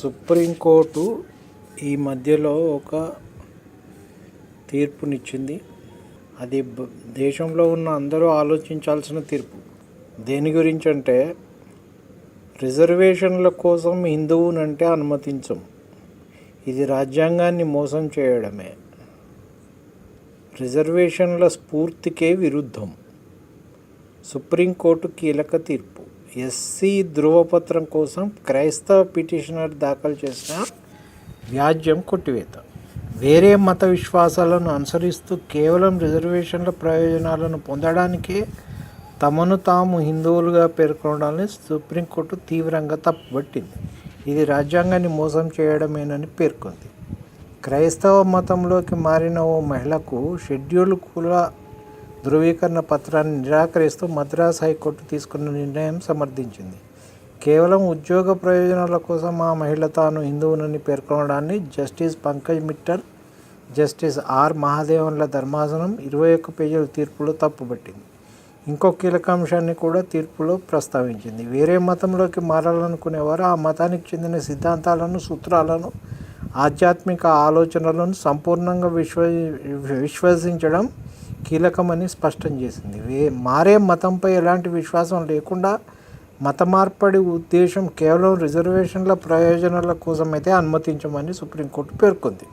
Supreme court ఈ మధ్యలో ఒక తీర్పునిచ్చింది. అది దేశంలో ఉన్న అందరూ ఆలోచించాల్సిన తీర్పు. దేని గురించి అంటే, రిజర్వేషన్ల కోసం హిందువునంటే అనుమతించం. ఇది రాజ్యాంగాన్ని మోసం చేయడమే. రిజర్వేషన్ల స్ఫూర్తికే విరుద్ధం. సుప్రీంకోర్టు కీలక తీర్పు. ఎస్సీ ధృవపత్రం కోసం క్రైస్తవ పిటిషనర్ దాఖలు చేసిన వ్యాజ్యం కొట్టివేత. వేరే మత విశ్వాసాలను అనుసరిస్తూ కేవలం రిజర్వేషన్ల ప్రయోజనాలను పొందడానికే తమను తాము హిందువులుగా పేర్కొనడాన్ని సుప్రీంకోర్టు తీవ్రంగా తప్పుపట్టింది. ఇది రాజ్యాంగాన్ని మోసం చేయడమేనని పేర్కొంది. క్రైస్తవ మతంలోకి మారిన ఓ మహిళకు షెడ్యూల్ కుల ధృవీకరణ పత్రాన్ని నిరాకరిస్తూ మద్రాస్ హైకోర్టు తీసుకున్న నిర్ణయం సమర్థించింది. కేవలం ఉద్యోగ ప్రయోజనాల కోసం ఆ మహిళ తాను హిందువునని పేర్కొనడాన్ని justice Pankaj Mittal, justice R మహాదేవన్ల ధర్మాసనం 21 పేజీల తీర్పులో తప్పుపట్టింది. ఇంకో కీలక అంశాన్ని కూడా తీర్పులో ప్రస్తావించింది. వేరే మతంలోకి మారాలనుకునేవారు ఆ మతానికి చెందిన సిద్ధాంతాలను, సూత్రాలను, ఆధ్యాత్మిక ఆలోచనలను సంపూర్ణంగా విశ్వసించడం కీలకమని స్పష్టం చేసింది. మారే మతంపై ఎలాంటి విశ్వాసం లేకుండా మత మార్పిడి ఉద్దేశం కేవలం రిజర్వేషన్ల ప్రయోజనాల కోసమైతే అనుమతించమని సుప్రీంకోర్టు పేర్కొంది.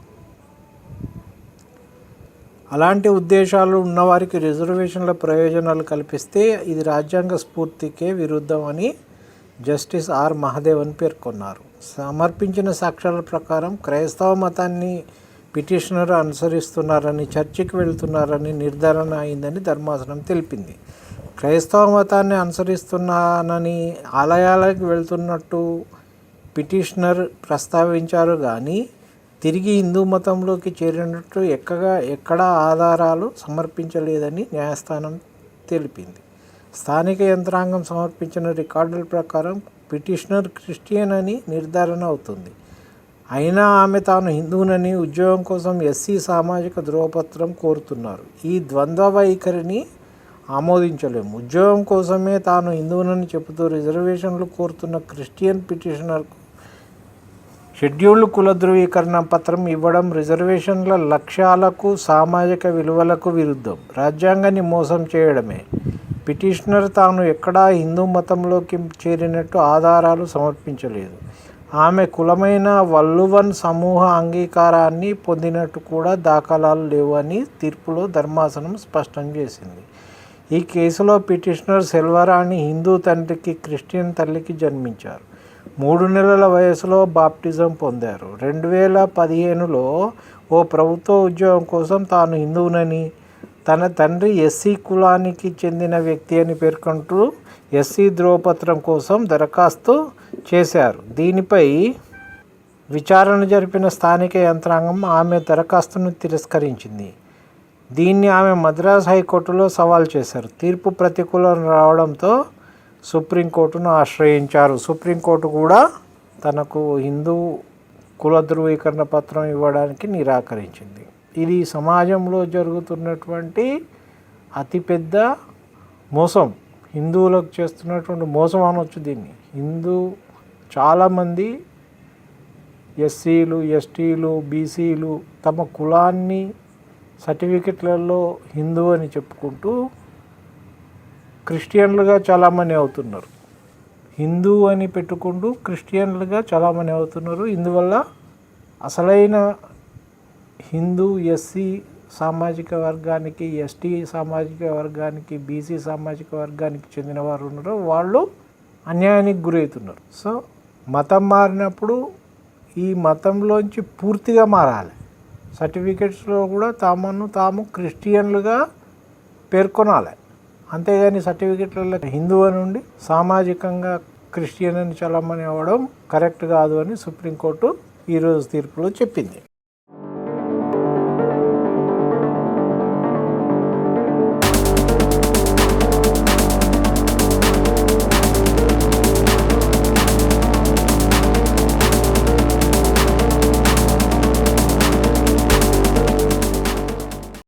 అలాంటి ఉద్దేశాలు ఉన్నవారికి రిజర్వేషన్ల ప్రయోజనాలు కల్పిస్తే ఇది రాజ్యాంగ స్ఫూర్తికే విరుద్ధమని జస్టిస్ ఆర్ మహాదేవన్ పేర్కొన్నారు. సమర్పించిన సాక్ష్యాల ప్రకారం క్రైస్తవ మతాన్ని పిటిషనర్ అనుసరిస్తున్నారని, చర్చికి వెళ్తున్నారని నిర్ధారణ అయిందని ధర్మాసనం తెలిపింది. క్రైస్తవ మతాన్ని అనుసరిస్తున్నానని ఆలయాలకు వెళ్తున్నట్టు పిటిషనర్ ప్రస్తావించారు కానీ తిరిగి హిందూ మతంలోకి చేరినట్టు ఎక్కడా ఆధారాలు సమర్పించలేదని న్యాయస్థానం తెలిపింది. స్థానిక యంత్రాంగం సమర్పించిన రికార్డుల ప్రకారం పిటిషనర్ క్రిస్టియన్ అని నిర్ధారణ అవుతుంది. అయినా ఆమె తాను హిందువునని, ఉద్యోగం కోసం ఎస్సీ సామాజిక ధృవపత్రం కోరుతున్నారు. ఈ ద్వంద్వ వైఖరిని ఆమోదించలేము. ఉద్యోగం కోసమే తాను హిందువునని చెబుతూ రిజర్వేషన్లు కోరుతున్న క్రిస్టియన్ పిటిషనర్కు షెడ్యూల్డ్ కుల ధృవీకరణ పత్రం ఇవ్వడం రిజర్వేషన్ల లక్ష్యాలకు, సామాజిక విలువలకు విరుద్ధం. రాజ్యాంగాన్ని మోసం చేయడమే. పిటిషనర్ తాను ఎక్కడా హిందూ మతంలోకి చేరినట్టు ఆధారాలు సమర్పించలేదు. ఆమె కులమైన వల్లువన్ సమూహ అంగీకారాన్ని పొందినట్టు కూడా దాఖలాలు లేవు అని తీర్పులో ధర్మాసనం స్పష్టం చేసింది. ఈ కేసులో పిటిషనర్ సెల్వరాణి హిందూ తండ్రికి, క్రిస్టియన్ తల్లికి జన్మించారు. 3 నెలల వయసులో బాప్టిజం పొందారు. 2015లో ఓ ప్రభుత్వ ఉద్యోగం కోసం తాను హిందువునని, తన తండ్రి ఎస్సీ కులానికి చెందిన వ్యక్తి అని పేర్కొంటూ ఎస్సీ ధృవపత్రం కోసం దరఖాస్తు చేశారు. దీనిపై విచారణ జరిపిన స్థానిక యంత్రాంగం ఆమె దరఖాస్తును తిరస్కరించింది. దీన్ని ఆమె మద్రాస్ హైకోర్టులో సవాల్ చేశారు. తీర్పు ప్రతికూలం రావడంతో సుప్రీంకోర్టును ఆశ్రయించారు. సుప్రీంకోర్టు కూడా తనకు హిందూ కుల ధృవీకరణ పత్రం ఇవ్వడానికి నిరాకరించింది. ఇది సమాజంలో జరుగుతున్నటువంటి అతిపెద్ద మోసం, హిందువులకు చేస్తున్నటువంటి మోసం అనొచ్చు దీన్ని. చాలామంది ఎస్సీలు, ఎస్టీలు, బీసీలు తమ కులాన్ని సర్టిఫికెట్లలో హిందూ అని చెప్పుకుంటూ క్రిస్టియన్లుగా చాలామంది అవుతున్నారు. హిందూ అని పెట్టుకుంటూ క్రిస్టియన్లుగా చాలామంది అవుతున్నారు. ఇందువల్ల అసలైన హిందూ, ఎస్సీ సామాజిక వర్గానికి, ఎస్టీ సామాజిక వర్గానికి, బీసీ సామాజిక వర్గానికి చెందిన వారు ఉన్నారో వాళ్ళు అన్యాయానికి గురవుతున్నారు. సో మతం మారినప్పుడు ఈ మతంలోంచి పూర్తిగా మారాలి. సర్టిఫికెట్స్లో కూడా తాము క్రిస్టియన్లుగా పేర్కొనాలి. అంతేగాని సర్టిఫికెట్లలో హిందూ అని ఉండి సామాజికంగా క్రిస్టియన్ అని చాలామంది అవ్వడం కరెక్ట్ కాదు అని సుప్రీంకోర్టు ఈరోజు తీర్పులో చెప్పింది.